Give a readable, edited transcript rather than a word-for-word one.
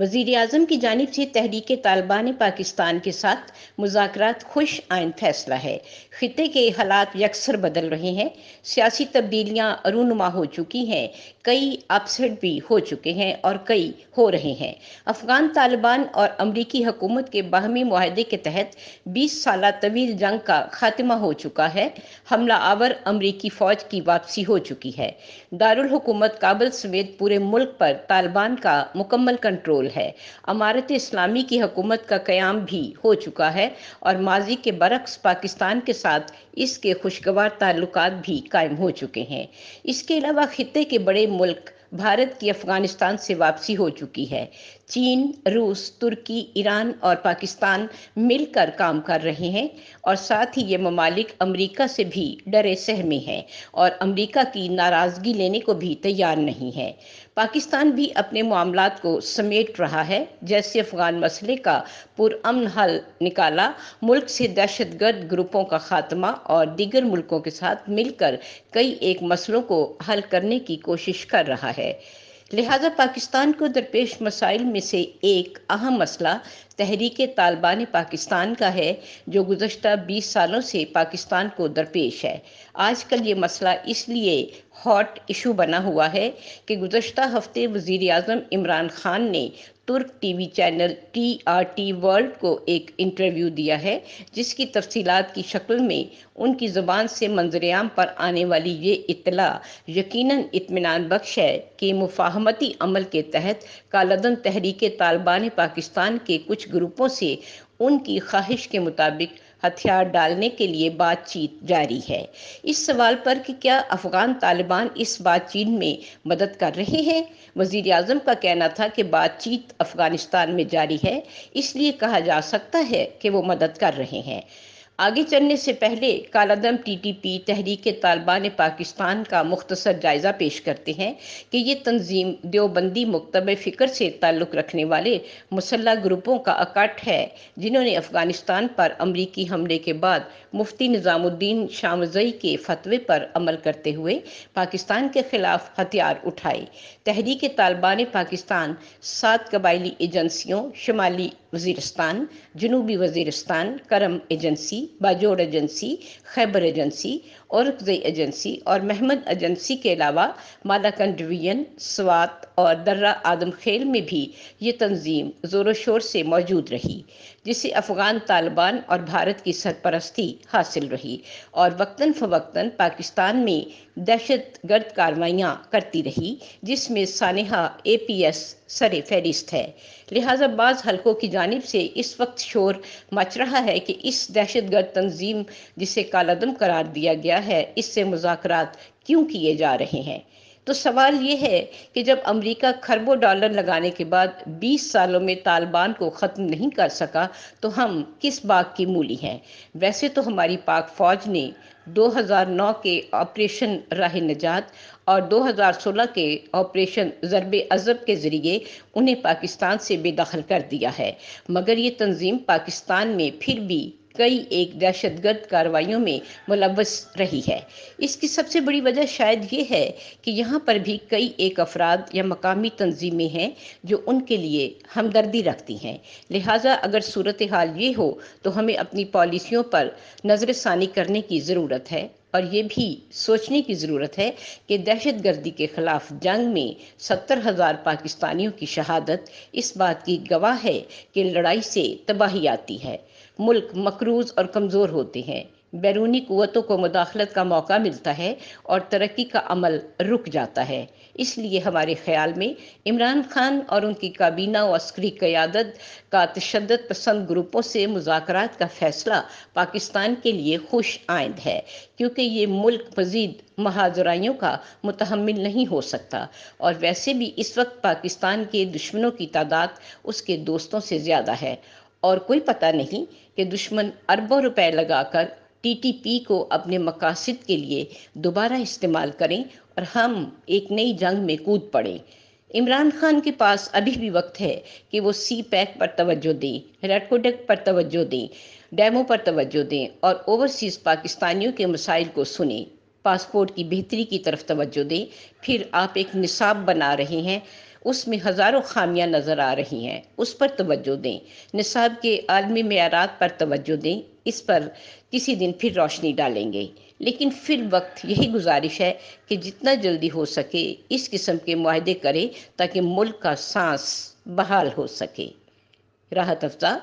वज़ीर-ए-आज़म की जानिब से तहरीक तालिबान पाकिस्तान के साथ मुज़ाकरात खुश आइंद फैसला है। खित्ते के हालात यकसर बदल रहे हैं, सियासी तब्दीलियाँ रूनुमा हो चुकी हैं, कई अपसेट भी हो चुके हैं और कई हो रहे हैं। अफ़गान तालिबान और अमरीकी हुकूमत के बाहमी मुआहदे के तहत 20 साला तवील जंग का खात्मा हो चुका है। हमला आवर अमरीकी फ़ौज की वापसी हो चुकी है। दारुल हुकूमत काबुल समेत पूरे मुल्क पर तालिबान का मुकम्मल कंट्रोल है। अमारत इस्लामी की हुकूमत का क़याम भी हो चुका है और माजी के बरक्स पाकिस्तान के साथ इसके खुशगवार ताल्लुकात भी कायम हो चुके हैं। इसके अलावा खित्ते के बड़े मुल्क भारत की अफ़गानिस्तान से वापसी हो चुकी है। चीन, रूस, तुर्की, ईरान और पाकिस्तान मिलकर काम कर रहे हैं और साथ ही ये ममालिक अमरीका से भी डरे सहमे हैं और अमरीका की नाराज़गी लेने को भी तैयार नहीं है। पाकिस्तान भी अपने मामलात को समेट रहा है। जैसे अफ़गान मसले का पुरअमन हल निकाला, मुल्क से दहशतगर्द ग्रुपों का खात्मा और दीगर मुल्कों के साथ मिलकर कई एक मसलों को हल करने की कोशिश कर रहा है। लिहाजा पाकिस्तान को दरपेश मसाइल में से एक अहम मसला तहरीक तालिबान पाकिस्तान का है, जो गुज़श्ता 20 सालों से पाकिस्तान को दरपेश है। आजकल ये मसला इसलिए हॉट इशू बना हुआ है कि गुज़श्ता हफ्ते वज़ीर-ए-आज़म इमरान खान ने तुर्क टीवी चैनल TRT वर्ल्ड को एक इंटरव्यू दिया है, जिसकी तफसीलात की शक्ल में उनकी ज़ुबान से मंजरेआम पर आने वाली ये इत्तला यकीनन इत्मीनान बख्श है कि मुफाहमती अमल के तहत कालदम तहरीक तालिबान पाकिस्तान के कुछ ग्रुपों से उनकी ख्वाहिश के मुताबिक हथियार डालने के लिए बातचीत जारी है। इस सवाल पर कि क्या अफ़गान तालिबान इस बातचीत में मदद कर रहे हैं, वज़ीर-ए-आज़म का कहना था कि बातचीत अफ़गानिस्तान में जारी है, इसलिए कहा जा सकता है कि वो मदद कर रहे हैं। आगे चलने से पहले कालादम TTP तहरीक तालिबान पाकिस्तान का मुख्तसर जायज़ा पेश करते हैं कि ये तंजीम देवबंदी मुक्तब फ़िक्र से ताल्लुक़ रखने वाले मुसल्लह ग्रुपों का इकट्ठ है, जिन्होंने अफ़गानिस्तान पर अमरीकी हमले के बाद मुफ्ती निज़ामुद्दीन शामज़ई के फतवे पर अमल करते हुए पाकिस्तान के ख़िलाफ़ हथियार उठाए। तहरीक तालिबान पाकिस्तान 7 कबायली एजेंसियों शुमाली वज़ीरिस्तान, जनूबी Waziristan, Kurram agency, Bajaur agency, Khyber agency, Orakzai agency और महमद एजेंसी के अलावा मालाकंड डिवीज़न, स्वात और दर्रा आदम खेल में भी ये तंजीम ज़ोर शोर से मौजूद रही, जिसे अफ़गान तालिबान और भारत की सरपरस्ती हासिल रही और वक्तन फ़वक्तन पाकिस्तान में दहशत गर्द कार्रवाइयाँ करती रही, जिसमें सानेहा APS सरे फहरिस्त है। लिहाजा बाज़ हलकों की जानिब से इस वक्त शोर मच रहा है कि इस दहशतगर्द तंजीम, जिसे कालादम करार दिया गया है, इससे मुज़ाकरात क्यों किए जा रहे हैं। तो सवाल ये है कि जब अमेरिका खरबों डॉलर लगाने के बाद 20 सालों में तालिबान को ख़त्म नहीं कर सका, तो हम किस बाग की मूली हैं। वैसे तो हमारी पाक फ़ौज ने 2009 के ऑपरेशन राह निजात और 2016 के ऑपरेशन ज़रबे अज़ब के ज़रिए उन्हें पाकिस्तान से बेदखल कर दिया है, मगर ये तंजीम पाकिस्तान में फिर भी कई एक दहशतगर्द कार्रवाइयों में मुलव्वस रही है। इसकी सबसे बड़ी वजह शायद ये है कि यहाँ पर भी कई एक अफराद या मकामी तंजीमें हैं जो उनके लिए हमदर्दी रखती हैं। लिहाजा अगर सूरत हाल ये हो तो हमें अपनी पॉलिसियों पर नज़रसानी करने की ज़रूरत है और ये भी सोचने की ज़रूरत है कि दहशतगर्दी के ख़िलाफ़ जंग में 70,000 पाकिस्तानियों की शहादत इस बात की गवाह है कि लड़ाई से तबाही आती है, मुल्क मकरूज़ और कमज़ोर होते हैं, बैरूनी क़ुव्वतों को मुदाखलत का मौका मिलता है और तरक्की का अमल रुक जाता है। इसलिए हमारे ख़्याल में इमरान खान और उनकी काबीना व अस्करी क़यादत का तशद्दुद पसंद ग्रुपों से मुज़ाकरात का फ़ैसला पाकिस्तान के लिए खुश आइंद है, क्योंकि ये मुल्क मज़ीद महाज़राइयों का मुतहम्मिल नहीं हो सकता और वैसे भी इस वक्त पाकिस्तान के दुश्मनों की तादाद उसके दोस्तों से ज़्यादा है और कोई पता नहीं कि दुश्मन अरबों रुपए लगाकर TTP को अपने मकासद के लिए दोबारा इस्तेमाल करें और हम एक नई जंग में कूद पड़ें। इमरान खान के पास अभी भी वक्त है कि वो CPEC पर तवज्जो दें, रेडकोडेक पर तवज्जो दें, डैमो पर तवज्जो दें और ओवरसीज़ पाकिस्तानियों के मसाइल को सुनें, पासपोर्ट की बेहतरी की तरफ तवज्जो दें। फिर आप एक निसाब बना रहे हैं, اس میں ہزاروں خامیاں نظر آ رہی ہیں، اس پر توجہ دیں۔ نصاب کے عالمی معیارات پر توجہ دیں، اس پر کسی دن پھر روشنی ڈالیں گے۔ لیکن فی الوقت یہی گزارش ہے کہ جتنا جلدی ہو سکے اس قسم کے معاہدے کریں تاکہ ملک کا سانس بحال ہو سکے۔ راحت افزا